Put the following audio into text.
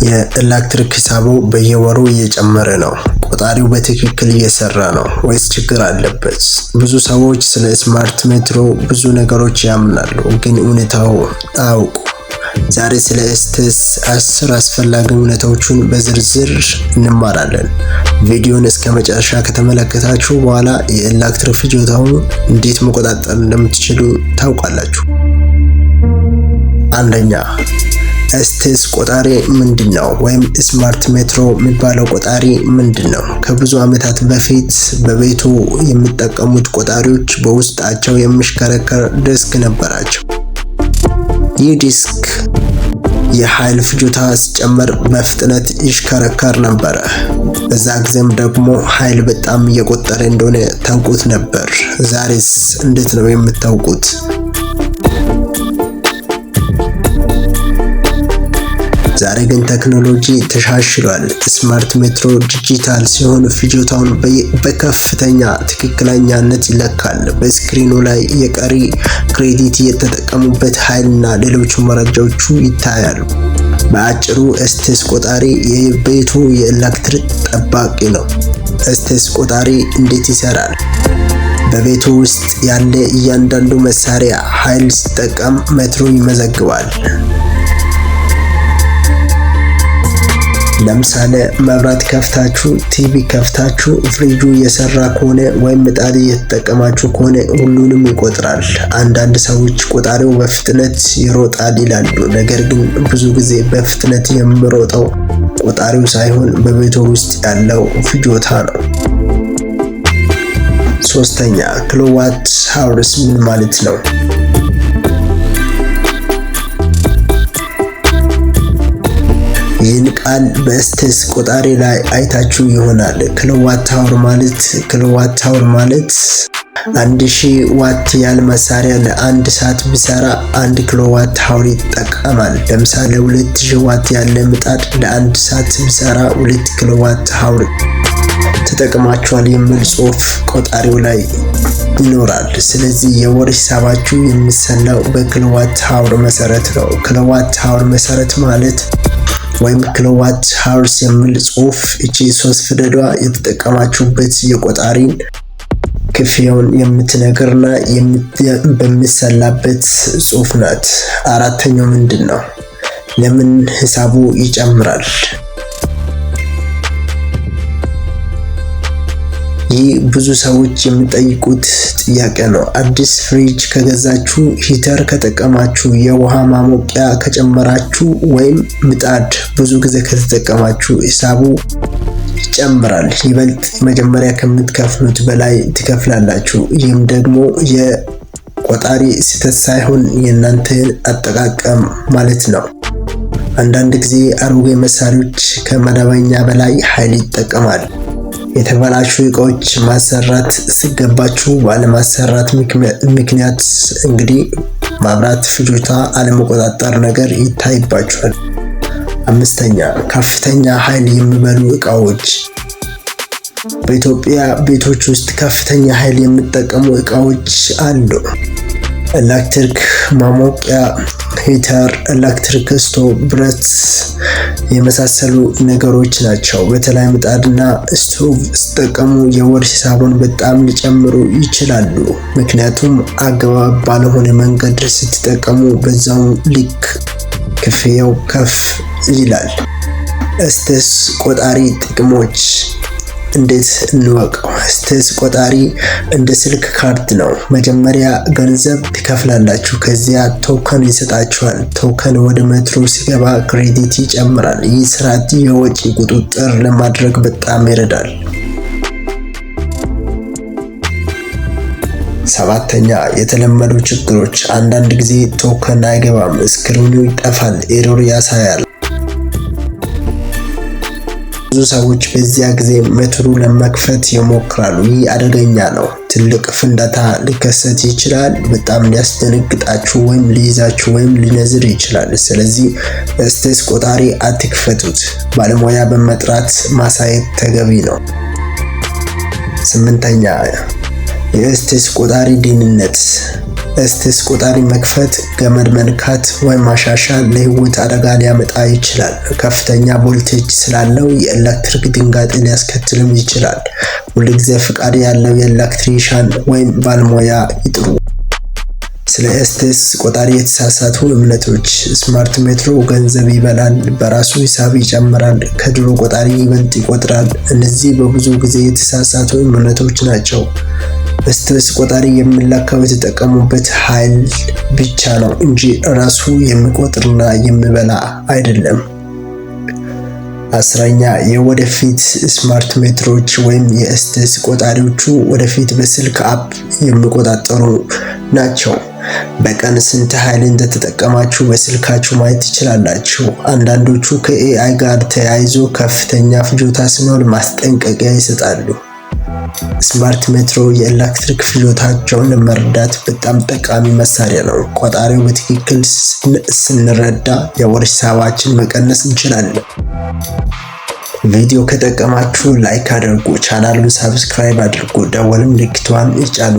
የኤሌክትሪክ ሂሳቡ በየወሩ እየጨመረ ነው። ቆጣሪው በትክክል እየሰራ ነው ወይስ ችግር አለበት? ብዙ ሰዎች ስለ ስማርት ሜትሮ ብዙ ነገሮች ያምናሉ፣ ግን እውነታው አያውቁም። ዛሬ ስለ ኤስቴስ 10 አስፈላጊ እውነታዎችን በዝርዝር እንማራለን። ቪዲዮን እስከ መጨረሻ ከተመለከታችሁ በኋላ የኤሌክትሪክ ፍጆታውን እንዴት መቆጣጠር እንደምትችሉ ታውቃላችሁ። አንደኛ፣ ኤስቴስ ቆጣሪ ምንድነው? ወይም ስማርት ሜትሮ የሚባለው ቆጣሪ ምንድነው? ከብዙ ዓመታት በፊት በቤቱ የሚጠቀሙት ቆጣሪዎች በውስጣቸው የሚሽከረከር ዲስክ ነበራቸው። ይህ ዲስክ የኃይል ፍጆታ ሲጨመር በፍጥነት ይሽከረከር ነበር። በዛ ጊዜም ደግሞ ኃይል በጣም እየቆጠረ እንደሆነ ታውቁት ነበር። ዛሬስ እንዴት ነው የምታውቁት? ዛሬ ግን ቴክኖሎጂ ተሻሽሏል። ስማርት ሜትሮ ዲጂታል ሲሆን ፍጆታውን በከፍተኛ ትክክለኛነት ይለካል። በስክሪኑ ላይ የቀሪ ክሬዲት የተጠቀሙበት ኃይልና ሌሎች መረጃዎቹ ይታያሉ። በአጭሩ ኤስቴስ ቆጣሪ የቤቱ የኤሌክትሪክ ጠባቂ ነው። ኤስቴስ ቆጣሪ እንዴት ይሰራል? በቤቱ ውስጥ ያለ እያንዳንዱ መሳሪያ ኃይል ሲጠቀም ሜትሮ ይመዘግባል። ለምሳሌ መብራት ከፍታችሁ፣ ቲቪ ከፍታችሁ፣ ፍሪጁ እየሰራ ከሆነ ወይም ምጣድ እየተጠቀማችሁ ከሆነ ሁሉንም ይቆጥራል። አንዳንድ ሰዎች ቆጣሪው በፍጥነት ይሮጣል ይላሉ፣ ነገር ግን ብዙ ጊዜ በፍጥነት የሚሮጠው ቆጣሪው ሳይሆን በቤቱ ውስጥ ያለው ፍጆታ ነው። ሶስተኛ፣ ኪሎዋት ሃወርስ ምን ማለት ነው? ይህን ቃል በኤስቴስ ቆጣሪ ላይ አይታችሁ ይሆናል። ኪሎዋት ሃወር ማለት 1000 ዋት ያህል መሳሪያ ለአንድ ሰዓት ቢሰራ 1 ኪሎዋት ሃወር ይጠቀማል። ለምሳሌ 2000 ዋት ያለ ምጣድ ለአንድ ሰዓት ቢሰራ 2 ኪሎዋት ሃወር ተጠቅማችኋል የሚል ጽሑፍ ቆጣሪው ላይ ይኖራል። ስለዚህ የወር ሂሳባችሁ የሚሰላው በኪሎዋት ሃወር መሰረት ነው። ኪሎዋት ሃወር መሰረት ማለት ወይም ኪሎዋት ሃወርስ የሚል ጽሑፍ እቺ 3 ፊደሏ የተጠቀማችሁበት የቆጣሪን ክፍያውን የምትነግርና በሚሰላበት ጽሑፍ ናት። አራተኛው ምንድነው? ለምን ሂሳቡ ይጨምራል? ይህ ብዙ ሰዎች የሚጠይቁት ጥያቄ ነው። አዲስ ፍሪጅ ከገዛችሁ፣ ሂተር ከጠቀማችሁ፣ የውሃ ማሞቂያ ከጨመራችሁ ወይም ምጣድ ብዙ ጊዜ ከተጠቀማችሁ ሂሳቡ ይጨምራል። ይበልጥ መጀመሪያ ከምትከፍሉት በላይ ትከፍላላችሁ። ይህም ደግሞ የቆጣሪ ስህተት ሳይሆን የእናንተ አጠቃቀም ማለት ነው። አንዳንድ ጊዜ አሮጌ መሳሪያዎች ከመደበኛ በላይ ኃይል ይጠቀማል። የተበላሹ እቃዎች ማሰራት ሲገባችሁ ባለማሰራት ምክንያት እንግዲህ ማብራት ፍጆታ አለመቆጣጠር ነገር ይታይባችኋል። አምስተኛ፣ ከፍተኛ ኃይል የሚበሉ እቃዎች። በኢትዮጵያ ቤቶች ውስጥ ከፍተኛ ኃይል የሚጠቀሙ እቃዎች አሉ። ኤሌክትሪክ ማሞቂያ፣ ሂተር፣ ኤሌክትሪክ ስቶቭ፣ ብረት የመሳሰሉ ነገሮች ናቸው። በተለይ ምጣድና ስቶቭ ሲጠቀሙ የወር ሂሳቡን በጣም ሊጨምሩ ይችላሉ። ምክንያቱም አግባብ ባልሆነ መንገድ ስትጠቀሙ በዛው ልክ ክፍያው ከፍ ይላል። ኤስቴስ ቆጣሪ ጥቅሞች እንዴት እንወቀው? ኤስቴስ ቆጣሪ እንደ ስልክ ካርድ ነው። መጀመሪያ ገንዘብ ትከፍላላችሁ፣ ከዚያ ቶከን ይሰጣችኋል። ቶከን ወደ ሜትሮ ሲገባ ክሬዲት ይጨምራል። ይህ ስርዓት የወጪ ቁጥጥር ለማድረግ በጣም ይረዳል። ሰባተኛ፣ የተለመዱ ችግሮች። አንዳንድ ጊዜ ቶከን አይገባም፣ ስክሪኑ ይጠፋል፣ ኤረር ያሳያል። ብዙ ሰዎች በዚያ ጊዜ ሜትሮ ለመክፈት ይሞክራሉ። ይህ አደገኛ ነው። ትልቅ ፍንዳታ ሊከሰት ይችላል። በጣም ሊያስደነግጣችሁ ወይም ሊይዛችሁ ወይም ሊነዝር ይችላል። ስለዚህ ኤስቴስ ቆጣሪ አትክፈቱት። ባለሙያ በመጥራት ማሳየት ተገቢ ነው። ስምንተኛ፣ የኤስቴስ ቆጣሪ ደህንነት። ኤስቴስ ቆጣሪ መክፈት፣ ገመድ መንካት ወይም ማሻሻል ለህይወት አደጋ ሊያመጣ ይችላል። ከፍተኛ ቮልቴጅ ስላለው የኤሌክትሪክ ድንጋጤ ሊያስከትልም ይችላል። ሁልጊዜ ፍቃድ ያለው የኤሌክትሪሻን ወይም ባለሙያ ይጥሩ። ስለ ኤስቴስ ቆጣሪ የተሳሳቱ እምነቶች። ስማርት ሜትሮ ገንዘብ ይበላል፣ በራሱ ሂሳብ ይጨምራል፣ ከድሮ ቆጣሪ ይበልጥ ይቆጥራል። እነዚህ በብዙ ጊዜ የተሳሳቱ እምነቶች ናቸው። ኤስቴስ ቆጣሪ የሚለካው የተጠቀሙበት ኃይል ብቻ ነው እንጂ ራሱ የሚቆጥርና የሚበላ አይደለም። 10ኛ የወደፊት ስማርት ሜትሮች ወይም የኤስቴስ ቆጣሪዎቹ ወደፊት በስልክ አፕ የሚቆጣጠሩ ናቸው። በቀን ስንት ኃይል እንደተጠቀማችሁ በስልካችሁ ማየት ትችላላችሁ። አንዳንዶቹ ከኤአይ ጋር ተያይዞ ከፍተኛ ፍጆታ ሲኖር ማስጠንቀቂያ ይሰጣሉ። ስማርት ሜትሮ የኤሌክትሪክ ፍጆታቸውን ለመረዳት በጣም ጠቃሚ መሳሪያ ነው። ቆጣሪው በትክክል ስንረዳ የወር ሂሳባችንን መቀነስ እንችላለን። ቪዲዮ ከጠቀማችሁ ላይክ አድርጉ፣ ቻናሉን ሰብስክራይብ አድርጉ፣ ደወል ምልክቷን ይጫኑ።